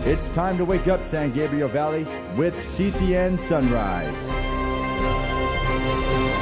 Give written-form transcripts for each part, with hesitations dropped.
It's time to wake up San Gabriel Valley with CCN Sunrise.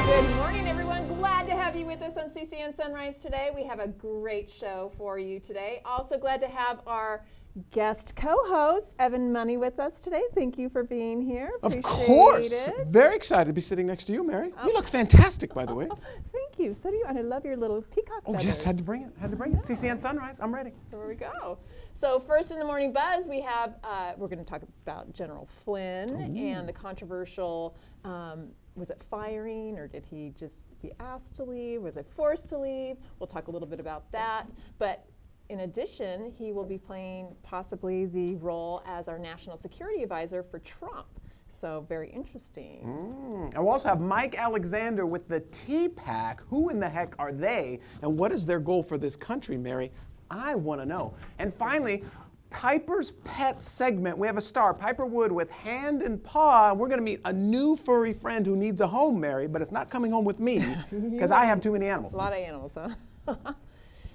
Good morning, everyone. Glad to have you with us on CCN Sunrise today. We have a great show for you today. Also glad to have our guest co-host, Evan Money, with us today. Thank you for being here. Of course. Very excited to be sitting next to you, Mary. You look fantastic, by the way. Thank you. So do you. And I love your little peacock feathers. Oh, yes, had to bring it. CCN Sunrise. I'm ready. Here we go. So first in the morning buzz, we have, we're going to talk about General Flynn and the controversial, was it firing, or did he just be asked to leave? Was it forced to leave? We'll talk a little bit about that. But in addition, he will be playing possibly the role as our national security advisor for Trump. So very interesting. I will also have Mike Alexander with the TPAC. Who in the heck are they? And what is their goal for this country, Mary? I want to know. And finally, Piper's Pet segment. We have a star, Piper Wood, with Hand and Paw. We're going to meet a new furry friend who needs a home, Mary, but it's not coming home with me because I have too many animals. A lot of animals, huh?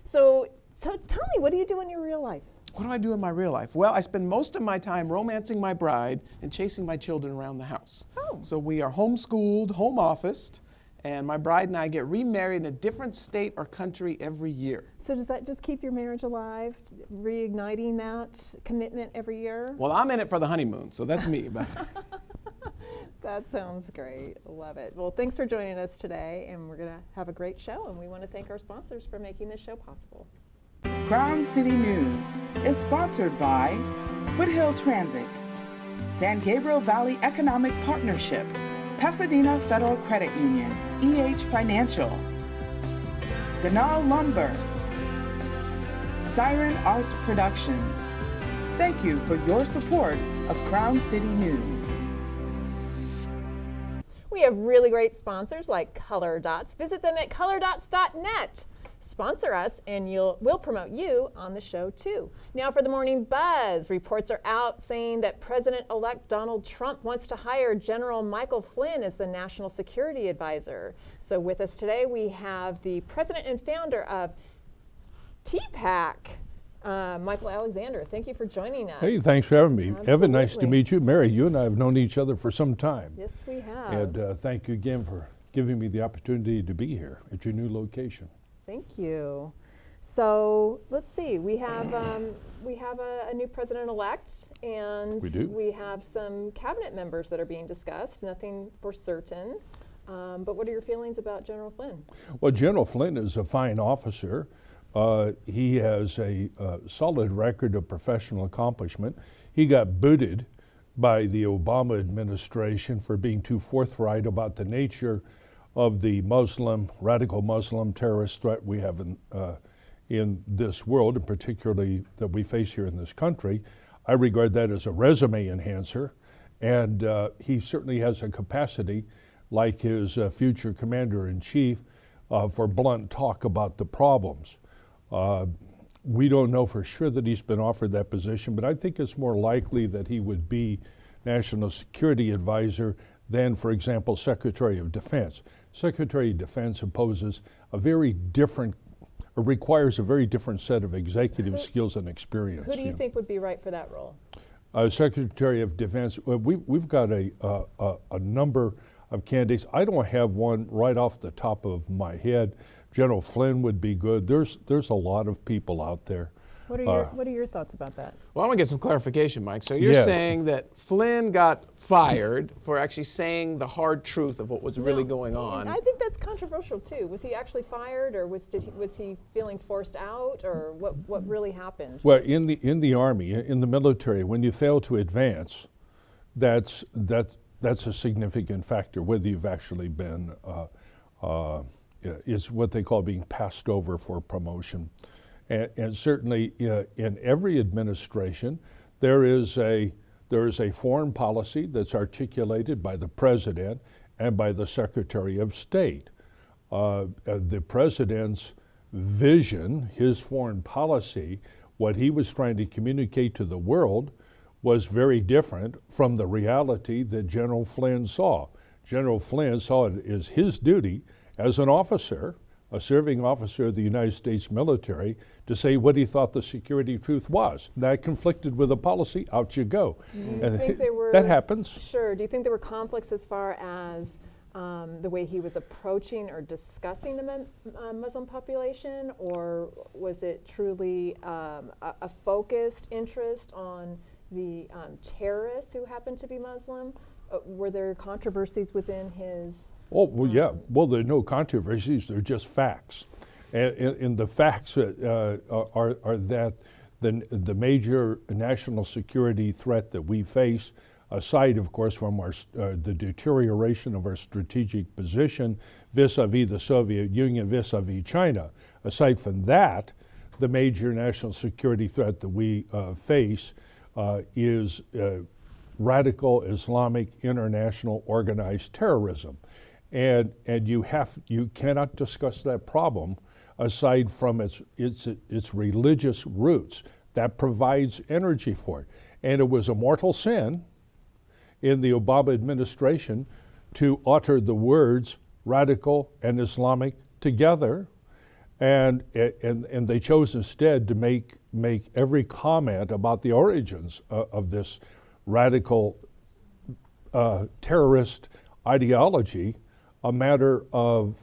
So tell me, what do you do in your real life? What do I do in my real life? Well, I spend most of my time romancing my bride and chasing my children around the house. Oh. So we are homeschooled, home officed, and my bride and I get remarried in a different state or country every year. So does that just keep your marriage alive, reigniting that commitment every year? Well, I'm in it for the honeymoon, so that's me. But That sounds great. Love it. Well, thanks for joining us today, and we're going to have a great show, and we want to thank our sponsors for making this show possible. Crown City News is sponsored by Foothill Transit, San Gabriel Valley Economic Partnership, Pasadena Federal Credit Union, EH Financial, Ganal Lumber, Siren Arts Productions. Thank you for your support of Crown City News. We have really great sponsors like Color Dots. Visit them at colordots.net. Sponsor us and we'll promote you on the show too. Now for the morning buzz, reports are out saying that President-elect Donald Trump wants to hire General Michael Flynn as the National Security Advisor. So with us today we have the president and founder of TPAC, Michael Alexander. Thank you for joining us. Hey, thanks for having me. Absolutely. Evan, nice to meet you. Mary, you and I have known each other for some time. Yes, we have. And thank you again for giving me the opportunity to be here at your new location. Thank you. So let's see. We have a new president-elect, and We do. we have some cabinet members that are being discussed. Nothing for certain. But what are your feelings about General Flynn? Well, General Flynn is a fine officer. He has a solid record of professional accomplishment. He got booted by the Obama administration for being too forthright about the nature of the radical Muslim terrorist threat we have in this world, and particularly that we face here in this country. I regard that as a resume enhancer, and he certainly has a capacity, like his future commander-in-chief, for blunt talk about the problems. We don't know for sure that he's been offered that position, but I think it's more likely that he would be National Security Advisor than, for example, Secretary of Defense. Secretary of Defense requires a very different set of executive skills and experience. Who do you think would be right for that role? Secretary of Defense, we've got a number of candidates. I don't have one right off the top of my head. General Flynn would be good. There's a lot of people out there. What are your thoughts about that? well, I want to get some clarification, Mike. So you're Yes. saying that Flynn got fired for actually saying the hard truth of what was really No. going on. I think that's controversial too. Was he actually fired, or was he feeling forced out, or what really happened? Well, in the Army, in the military, when you fail to advance, that's a significant factor. Whether you've actually been is what they call being passed over for promotion, and certainly in every administration, there is a foreign policy that's articulated by the president and by the Secretary of State. The president's vision, his foreign policy, what he was trying to communicate to the world was very different from the reality that General Flynn saw. General Flynn saw it as his duty as an officer a serving officer of the United States military, to say what he thought the security truth was. That conflicted with a policy, out you go. Do you think there were, that happens. Sure. Do you think there were conflicts as far as the way he was approaching or discussing the Muslim population, or was it truly a focused interest on the terrorists who happened to be Muslim? Were there controversies within his? Oh, well, yeah. Well, there are no controversies. They're just facts. And the facts are that the major national security threat that we face, aside, of course, from the deterioration of our strategic position vis-a-vis the Soviet Union, vis-a-vis China, aside from that, the major national security threat that we face is radical Islamic international organized terrorism. And you cannot discuss that problem aside from its religious roots. That provides energy for it. And it was a mortal sin in the Obama administration to utter the words radical and Islamic together, and they chose instead to make every comment about the origins of this radical terrorist ideology a matter of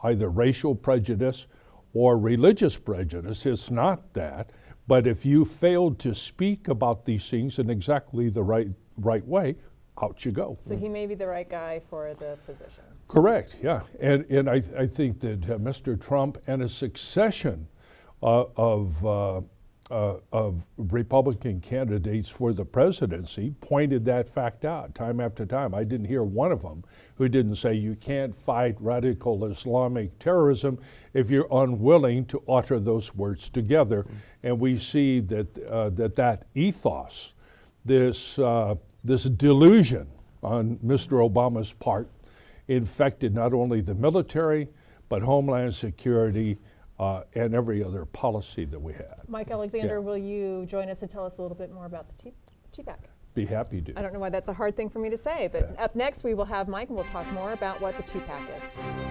either racial prejudice or religious prejudice. It's not that. But if you failed to speak about these things in exactly the right way, out you go. So he may be the right guy for the position. Correct, yeah. And I think that Mr. Trump and a succession of Republican candidates for the presidency pointed that fact out time after time. I didn't hear one of them who didn't say you can't fight radical Islamic terrorism if you're unwilling to utter those words together. And we see that that ethos, this delusion on Mr. Obama's part, infected not only the military, but Homeland Security, and every other policy that we had. Mike Alexander, will you join us and tell us a little bit more about the TPAC? Be happy to. I don't know why that's a hard thing for me to say, but up next we will have Mike and we'll talk more about what the TPAC is.